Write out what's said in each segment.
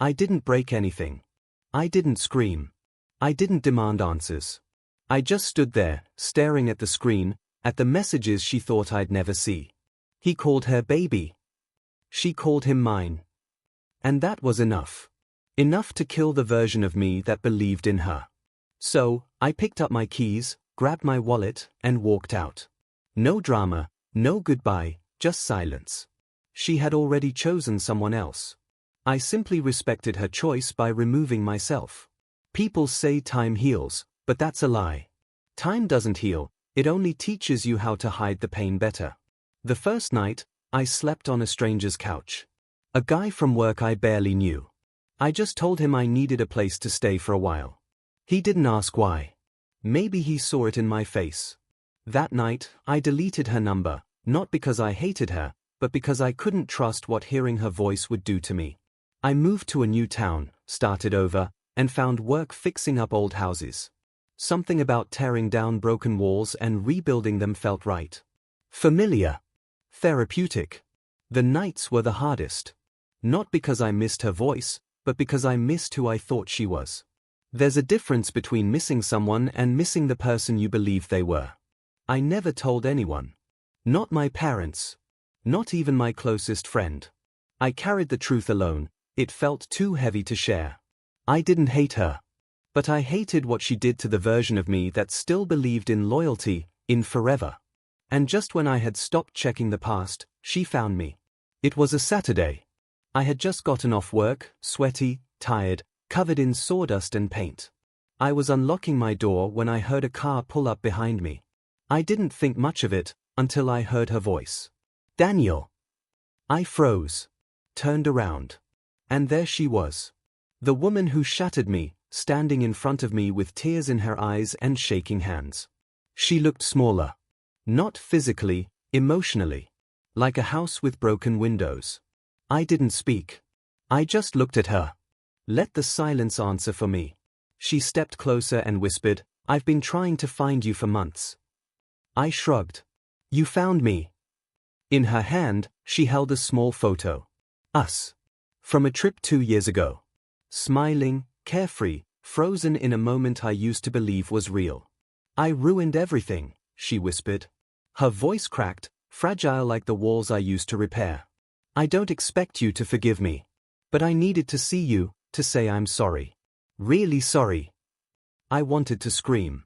I didn't break anything. I didn't scream. I didn't demand answers. I just stood there, staring at the screen, at the messages she thought I'd never see. He called her baby. She called him mine. And that was enough. Enough to kill the version of me that believed in her. So, I picked up my keys, grabbed my wallet, and walked out. No drama, no goodbye, just silence. She had already chosen someone else. I simply respected her choice by removing myself. People say time heals, but that's a lie. Time doesn't heal, it only teaches you how to hide the pain better. The first night, I slept on a stranger's couch. A guy from work I barely knew. I just told him I needed a place to stay for a while. He didn't ask why. Maybe he saw it in my face. That night, I deleted her number, not because I hated her, but because I couldn't trust what hearing her voice would do to me. I moved to a new town, started over, and found work fixing up old houses. Something about tearing down broken walls and rebuilding them felt right. Familiar. Therapeutic. The nights were the hardest. Not because I missed her voice, but because I missed who I thought she was. There's a difference between missing someone and missing the person you believed they were. I never told anyone. Not my parents. Not even my closest friend. I carried the truth alone, it felt too heavy to share. I didn't hate her. But I hated what she did to the version of me that still believed in loyalty, in forever. And just when I had stopped checking the past, she found me. It was a Saturday. I had just gotten off work, sweaty, tired, covered in sawdust and paint. I was unlocking my door when I heard a car pull up behind me. I didn't think much of it, until I heard her voice. Daniel. I froze. Turned around. And there she was. The woman who shattered me, standing in front of me with tears in her eyes and shaking hands. She looked smaller. Not physically, emotionally. Like a house with broken windows. I didn't speak. I just looked at her. Let the silence answer for me. She stepped closer and whispered, "I've been trying to find you for months." I shrugged. "You found me." In her hand, she held a small photo. Us. From a trip 2 years ago. Smiling, carefree, frozen in a moment I used to believe was real. "I ruined everything," she whispered. Her voice cracked, fragile like the walls I used to repair. "I don't expect you to forgive me. But I needed to see you, to say I'm sorry. Really sorry." I wanted to scream.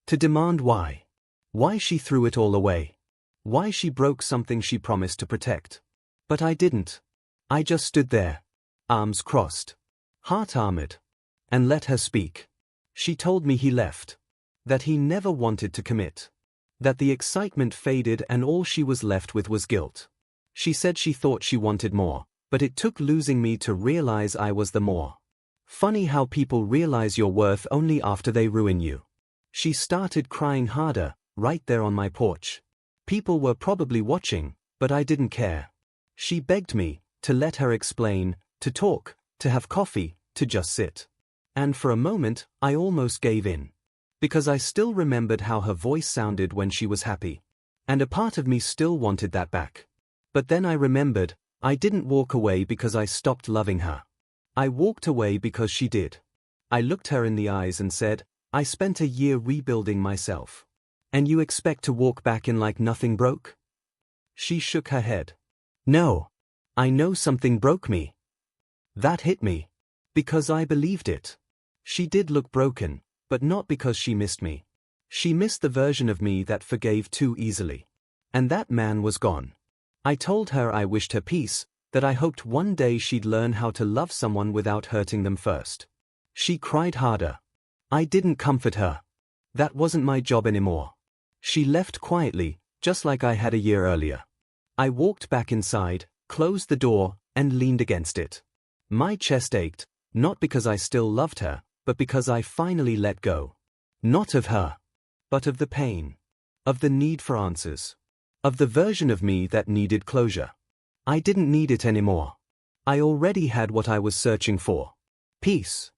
To demand why. Why she threw it all away. Why she broke something she promised to protect. But I didn't. I just stood there. Arms crossed. Heart armored. And let her speak. She told me he left. That he never wanted to commit. That the excitement faded and all she was left with was guilt. She said she thought she wanted more, but it took losing me to realize I was the more. Funny how people realize your worth only after they ruin you. She started crying harder, right there on my porch. People were probably watching, but I didn't care. She begged me to let her explain, to talk, to have coffee, to just sit. And for a moment, I almost gave in. Because I still remembered how her voice sounded when she was happy. And a part of me still wanted that back. But then I remembered, I didn't walk away because I stopped loving her. I walked away because she did. I looked her in the eyes and said, "I spent a year rebuilding myself. And you expect to walk back in like nothing broke?" She shook her head. "No. I know something broke me." That hit me. Because I believed it. She did look broken, but not because she missed me. She missed the version of me that forgave too easily. And that man was gone. I told her I wished her peace, that I hoped one day she'd learn how to love someone without hurting them first. She cried harder. I didn't comfort her. That wasn't my job anymore. She left quietly, just like I had a year earlier. I walked back inside, closed the door, and leaned against it. My chest ached, not because I still loved her, but because I finally let go. Not of her, but of the pain. Of the need for answers. Of the version of me that needed closure. I didn't need it anymore. I already had what I was searching for. Peace.